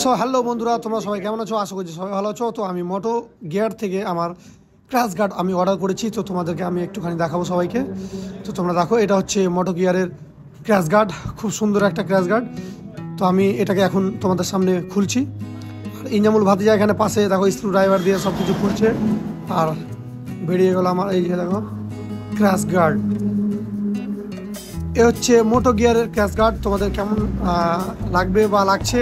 So hello বন্ধুরা, তোমরা সবাই কেমন আছো? আশা করছি সবাই ভালো আছো। তো আমি মোটো গিয়ার থেকে আমার ক্র্যাশ গার্ড আমি অর্ডার করেছি, তো তোমাদেরকে আমি একটুখানি দেখাবো সবাইকে। তো তোমরা দেখো, এটা হচ্ছে মোটো গিয়ারের ক্র্যাশ গার্ড, খুব সুন্দর একটা ক্র্যাশ গার্ড। তো আমি এটাকে এখন তোমাদের সামনে খুলছি। আর ইঞ্জামুল ভাতিজা এখানে পাশে দেখো স্ক্রু ড্রাইভার দিয়ে সব কিছু খুলছে। আর বেরিয়ে গেল আমার এই যে দেখো ক্র্যাশ গার্ড। এ হচ্ছে মোটো গিয়ারের ক্র্যাশ গার্ড। তোমাদের কেমন লাগবে বা লাগছে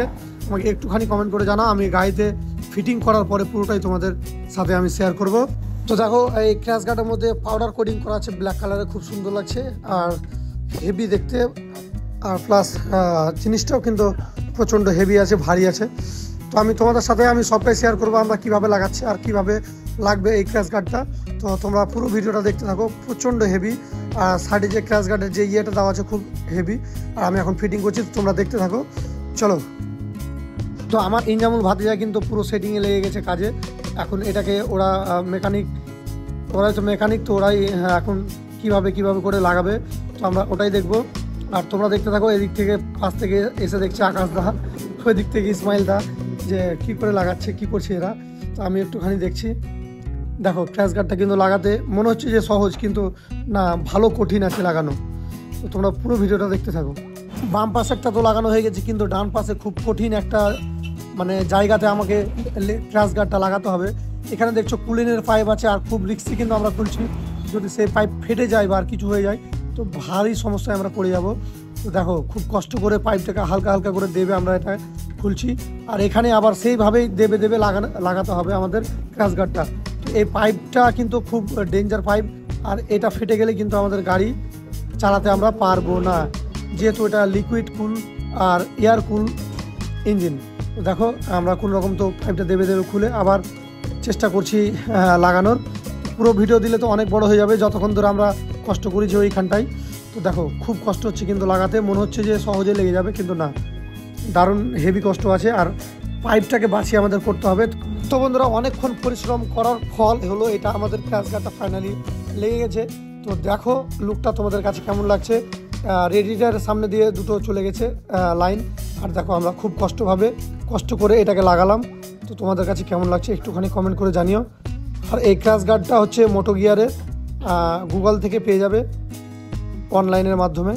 আমাকে একটুখানি কমেন্ট করে জানাও। আমি গাড়িতে ফিটিং করার পরে পুরোটাই তোমাদের সাথে আমি শেয়ার করব। তো দেখো, এই ক্র্যাশ গার্ডের মধ্যে পাউডার কোডিং করা আছে ব্ল্যাক কালারে, খুব সুন্দর লাগছে আর হেভি দেখতে। আর প্লাস জিনিসটাও কিন্তু প্রচণ্ড হেভি আছে, ভারী আছে। তো আমি তোমাদের সাথে আমি সবটাই শেয়ার করবো আমরা কীভাবে লাগাচ্ছি আর কীভাবে লাগবে এই ক্র্যাশ গার্ডটা। তো তোমরা পুরো ভিডিওটা দেখতে থাকো, প্রচণ্ড হেভি। আর সাইডে যে ক্র্যাশ গার্ডের যে ইয়েটা দেওয়া আছে খুব হেভি। আর আমি এখন ফিটিং করছি, তোমরা দেখতে থাকো, চলো। তো আমার ইঞ্জামুল ভাতিজা কিন্তু পুরো সেটিংয়ে লেগে গেছে কাজে। এখন এটাকে ওরা ওরাই তো মেকানিক, তো ওরাই এখন কীভাবে করে লাগাবে, তো আমরা ওটাই দেখবো। আর তোমরা দেখতে থাকো। এদিক থেকে পাশ থেকে এসে দেখছে আকাশ দা, ওই দিক থেকে ইসমাইল দা, যে কী করে লাগাচ্ছে, কী করছে এরা। তো আমি একটুখানি দেখছি। দেখো, ক্র্যাশ গার্ডটা কিন্তু লাগাতে মনে হচ্ছে যে সহজ, কিন্তু না, ভালো কঠিন আছে লাগানো। তো তোমরা পুরো ভিডিওটা দেখতে থাকো। বাম পাশেরটা তো লাগানো হয়ে গেছে, কিন্তু ডান পাশে খুব কঠিন একটা জায়গাতে আমাকে ক্র্যাশ গার্ডটা লাগাতে হবে। এখানে দেখছো কুলিনের পাইপ আছে, আর খুব রিস্কি কিন্তু আমরা খুলছি। যদি সেই পাইপ ফেটে যায় বা আর কিছু হয়ে যায় তো ভারী সমস্যায় আমরা পড়ে যাব। তো দেখো, খুব কষ্ট করে পাইপটাকে হালকা হালকা করে দেবে আমরা এটা খুলছি। আর এখানে আবার সেইভাবেই দেবে লাগাতে হবে আমাদের ক্র্যাশ গার্ডটা। এই পাইপটা কিন্তু খুব ডেঞ্জার পাইপ, আর এটা ফেটে গেলে কিন্তু আমাদের গাড়ি চালাতে আমরা পারবো না, যেহেতু এটা লিকুইড কুল আর এয়ার কুল ইঞ্জিন। দেখো, আমরা কোনো রকম তো পাইপটা দেবে খুলে আবার চেষ্টা করছি লাগানোর। পুরো ভিডিও দিলে তো অনেক বড় হয়ে যাবে, যতক্ষণ ধরে আমরা কষ্ট করি যে ওইখানটায়। তো দেখো, খুব কষ্ট হচ্ছে কিন্তু লাগাতে, মনে হচ্ছে যে সহজে লেগে যাবে, কিন্তু না, দারুণ হেভি কষ্ট আছে। আর পাইপটাকে বাঁচিয়ে আমাদের করতে হবে। তো বন্ধুরা, অনেকক্ষণ পরিশ্রম করার ফল হলো এটা, আমাদের ক্র্যাশ গার্ডটা ফাইনালি লেগে গেছে। তো দেখো লুকটা তোমাদের কাছে কেমন লাগছে। রেডিটারের সামনে দিয়ে দুটো চলে গেছে লাইন। আর দেখো, আমরা খুব কষ্ট করে এটাকে লাগালাম। তো তোমাদের কাছে কেমন লাগছে একটুখানি কমেন্ট করে জানিও। আর এই ক্র্যাশ গার্ডটা হচ্ছে মোটো গিয়ারের, গুগল থেকে পেয়ে যাবে অনলাইনের মাধ্যমে।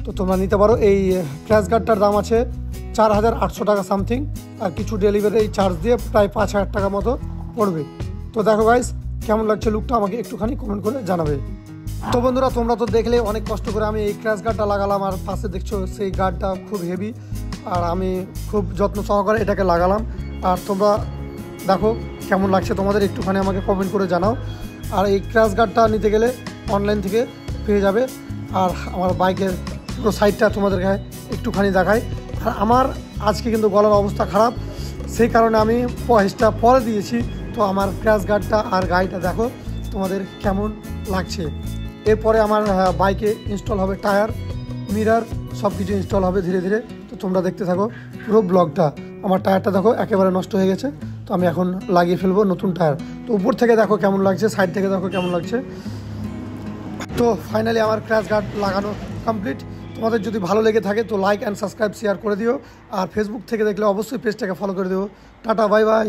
তো তোমরা নিতে পারো। এই ক্র্যাশ গার্ডটার দাম আছে 4800 টাকা সামথিং, আর কিছু ডেলিভারি চার্জ দিয়ে প্রায় 5000 টাকা মতো পড়বে। তো দেখো গাইস, কেমন লাগছে লুকটা আমাকে একটুখানি কমেন্ট করে জানাবে। তো বন্ধুরা, তোমরা তো দেখলে অনেক কষ্ট করে আমি এই ক্র্যাশ গার্ডটা লাগালাম। আর পাশে দেখছো সেই গার্ডটা খুব হেভি, আর আমি খুব যত্ন সহকারে এটাকে লাগালাম। আর তোমরা দেখো কেমন লাগছে তোমাদের একটুখানি আমাকে কমেন্ট করে জানাও। আর এই ক্র্যাশ গার্ডটা নিতে গেলে অনলাইন থেকে পেয়ে যাবে। আর আমার বাইকের পুরো সাইডটা তোমাদেরকে একটুখানি দেখাই। আর আমার আজকে কিন্তু গলার অবস্থা খারাপ, সেই কারণে আমি ভয়েসটা পরে দিয়েছি। তো আমার ক্র্যাশ গার্ডটা আর গাড়িটা দেখো তোমাদের কেমন লাগছে। এরপরে আমার বাইকে ইনস্টল হবে টায়ার, মিরার, সব কিছু ইনস্টল হবে ধীরে ধীরে। তো তোমরা দেখতে থাকো পুরো ব্লগটা। আমার টায়ারটা দেখো একেবারে নষ্ট হয়ে গেছে, তো আমি এখন লাগিয়ে ফেলবো নতুন টায়ার। তো উপর থেকে দেখো কেমন লাগছে, সাইড থেকে দেখো কেমন লাগছে। তো ফাইনালি আমার ক্র্যাশ গার্ড লাগানো কমপ্লিট। তোমাদের যদি ভালো লেগে থাকে তো লাইক অ্যান্ড সাবস্ক্রাইব শেয়ার করে দিও। আর ফেসবুক থেকে দেখলে অবশ্যই পেজটাকে ফলো করে দিও। Tata, bye bye.